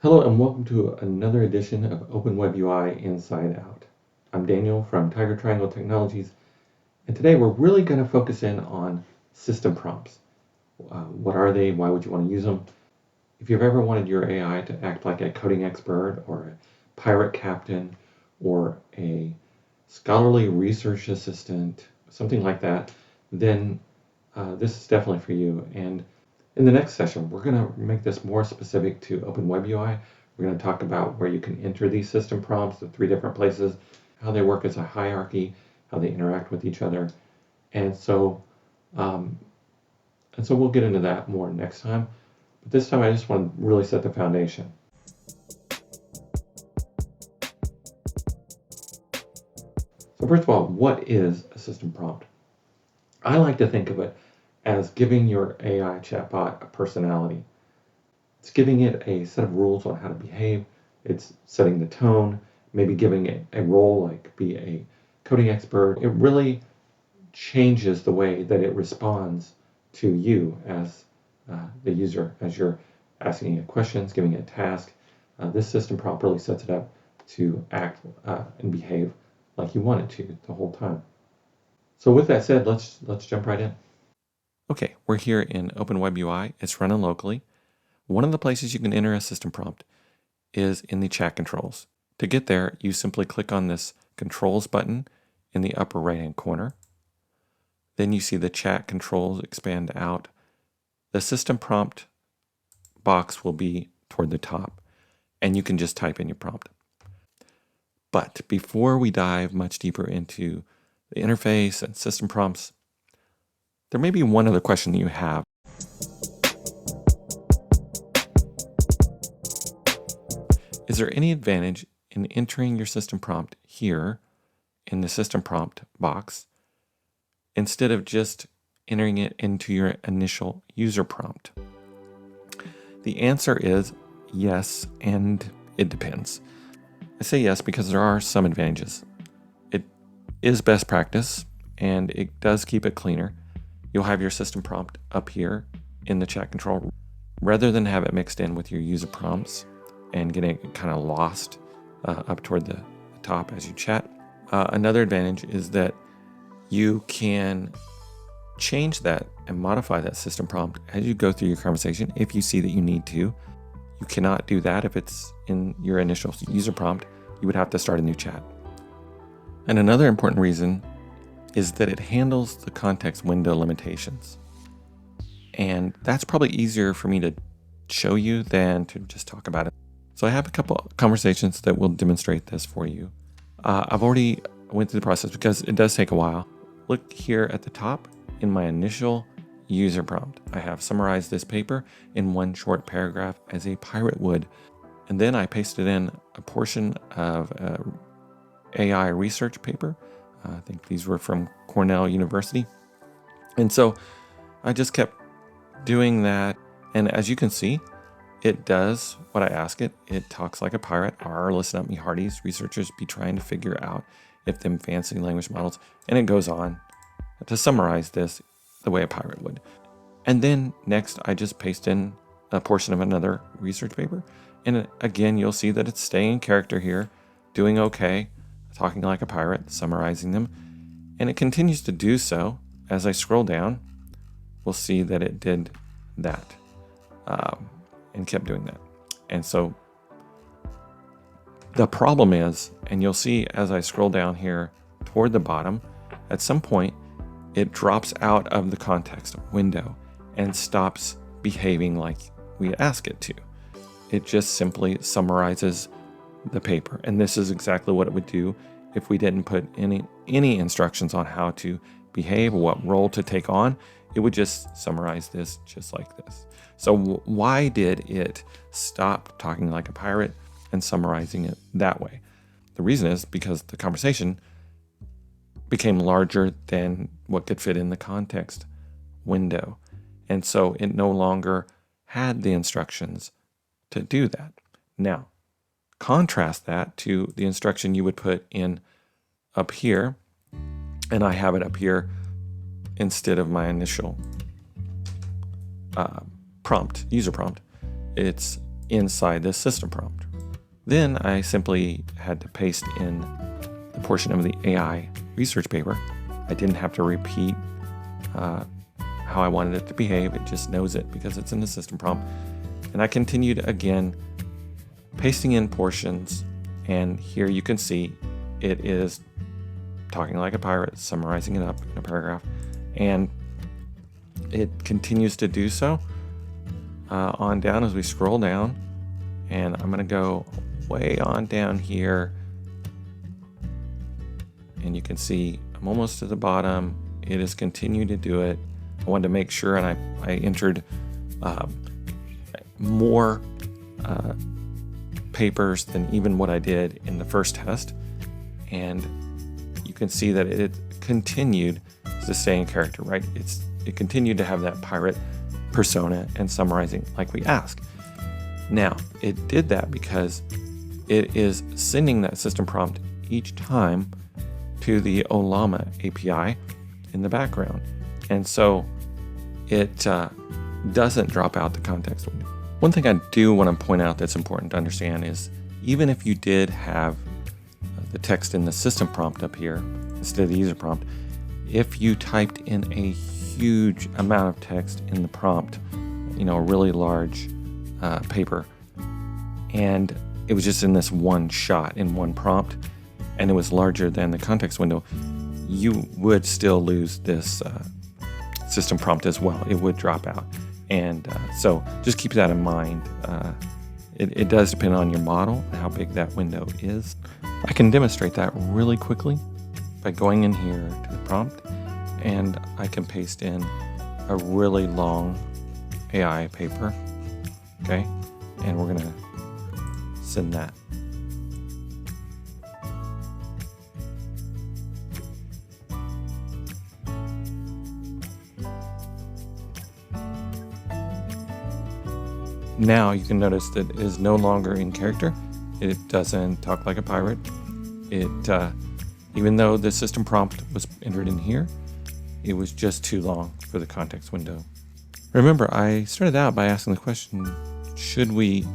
Hello and welcome to another edition of Open WebUI Inside Out. I'm Daniel from Tiger Triangle Technologies, and today we're really going to focus in on system prompts. What are they? Why would you want to use them? If you've ever wanted your AI to act like a coding expert or a pirate captain or a scholarly research assistant, something like that, then this is definitely for you. And in the next session, we're going to make this more specific to Open WebUI. We're going to talk about where you can enter these system prompts, the 3 different places, how they work as a hierarchy, how they interact with each other. And so, um, we'll get into that more next time. But this time I just want to really set the foundation. So first of all, what is a system prompt? I like to think of it as giving your AI chatbot a personality. It's giving it a set of rules on how to behave. It's setting the tone, maybe giving it a role like be a coding expert. It really changes the way that it responds to you as the user, as you're asking it questions, giving it a task. This system properly sets it up to act and behave like you want it to the whole time. So with that said, let's jump right in. Okay, we're here in Open WebUI. It's running locally. One of the places you can enter a system prompt is in the chat controls. To get there, you simply click on this controls button in the upper right-hand corner. Then you see the chat controls expand out. The system prompt box will be toward the top, and you can just type in your prompt. But before we dive much deeper into the interface and system prompts, there may be one other question that you have. Is there any advantage in entering your system prompt here in the system prompt box instead of just entering it into your initial user prompt? The answer is yes, and it depends. I say yes because there are some advantages. It is best practice, and it does keep it cleaner. You'll have your system prompt up here in the chat control rather than have it mixed in with your user prompts and getting kind of lost up toward the top as you chat. Another advantage is that you can change that and modify that system prompt as you go through your conversation if you see that you need to. You cannot do that if it's in your initial user prompt. You would have to start a new chat. And another important reason is that it handles the context window limitations. And that's probably easier for me to show you than to just talk about it. So I have a couple conversations that will demonstrate this for you. I've already went through the process because it does take a while. Look here at the top in my initial user prompt. I have summarized this paper in one short paragraph as a pirate would. And then I pasted in a portion of AI research paper. I think these were from Cornell University. And so I just kept doing that. And as you can see, it does what I ask it. It talks like a pirate. Arr, listen up, me hearties. Researchers be trying to figure out if them fancy language models. And it goes on to summarize this the way a pirate would. And then next, I just paste in a portion of another research paper. And again, you'll see that it's staying in character here, doing okay, talking like a pirate, summarizing them. And it continues to do so. As I scroll down, we'll see that it did that. And kept doing that. And so the problem is, and you'll see as I scroll down here toward the bottom, at some point it drops out of the context window and stops behaving like we ask it to. It just simply summarizes the paper. And this is exactly what it would do if we didn't put any instructions on how to behave, what role to take on. It would just summarize this just like this. So why did it stop talking like a pirate and summarizing it that way? The reason is because the conversation became larger than what could fit in the context window. And so it no longer had the instructions to do that. Now, contrast that to the instruction you would put in up here, and I have it up here instead of my initial prompt, user prompt. It's inside this system prompt. Then I simply had to paste in the portion of the AI research paper. I didn't have to repeat how I wanted it to behave. It just knows it because it's in the system prompt. And I continued again, pasting in portions. And here you can see it is talking like a pirate, summarizing it up in a paragraph. And it continues to do so on down as we scroll down. And I'm going to go way on down here. And you can see I'm almost to the bottom. It is continuing to do it. I wanted to make sure, and I entered more papers than even what I did in the first test. And you can see that it continued to stay in character, right? It continued to have that pirate persona and summarizing like we asked. Now, it did that because it is sending that system prompt each time to the Olama API in the background. And so it doesn't drop out the context window. One thing I do want to point out that's important to understand is even if you did have the text in the system prompt up here instead of the user prompt, if you typed in a huge amount of text in the prompt, a really large paper, and it was just in this one shot in one prompt, and it was larger than the context window, you would still lose this system prompt as well. It would drop out. And so just keep that in mind. It does depend on your model and how big that window is. I can demonstrate that really quickly by going in here to the prompt, and I can paste in a really long AI paper. Okay, and we're gonna send that. Now you can notice that it is no longer in character. It doesn't talk like a pirate. Even though the system prompt was entered in here, it was just too long for the context window. Remember, I started out by asking the question, should we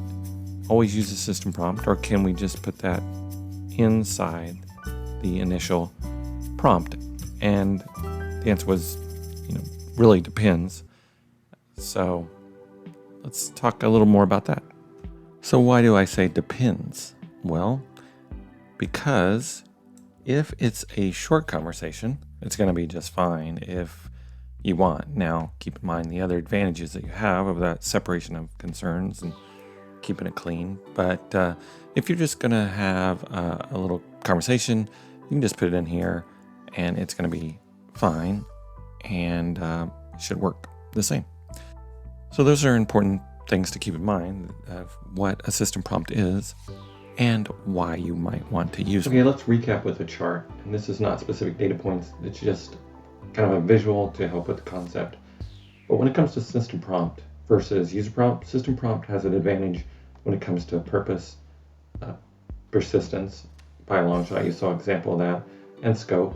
always use the system prompt, or can we just put that inside the initial prompt? And the answer was, really depends. So let's talk a little more about that. So why do I say depends? Well, because if it's a short conversation, it's going to be just fine if you want. Now, keep in mind the other advantages that you have of that separation of concerns and keeping it clean. But if you're just going to have a little conversation, you can just put it in here and it's going to be fine, and it should work the same. So those are important things to keep in mind of what a system prompt is and why you might want to use it. Okay, let's recap with a chart. And this is not specific data points. It's just kind of a visual to help with the concept. But when it comes to system prompt versus user prompt, system prompt has an advantage when it comes to purpose, persistence, by a long shot, you saw an example of that, and scope.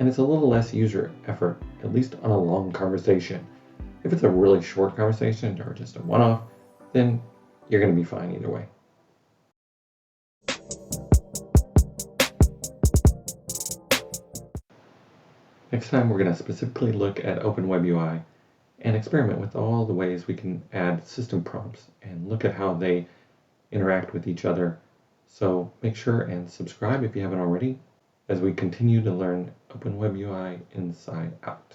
And it's a little less user effort, at least on a long conversation. If it's a really short conversation or just a one-off, then you're going to be fine either way. Next time, we're going to specifically look at WebUI and experiment with all the ways we can add system prompts and look at how they interact with each other. So make sure and subscribe if you haven't already as we continue to learn WebUI inside out.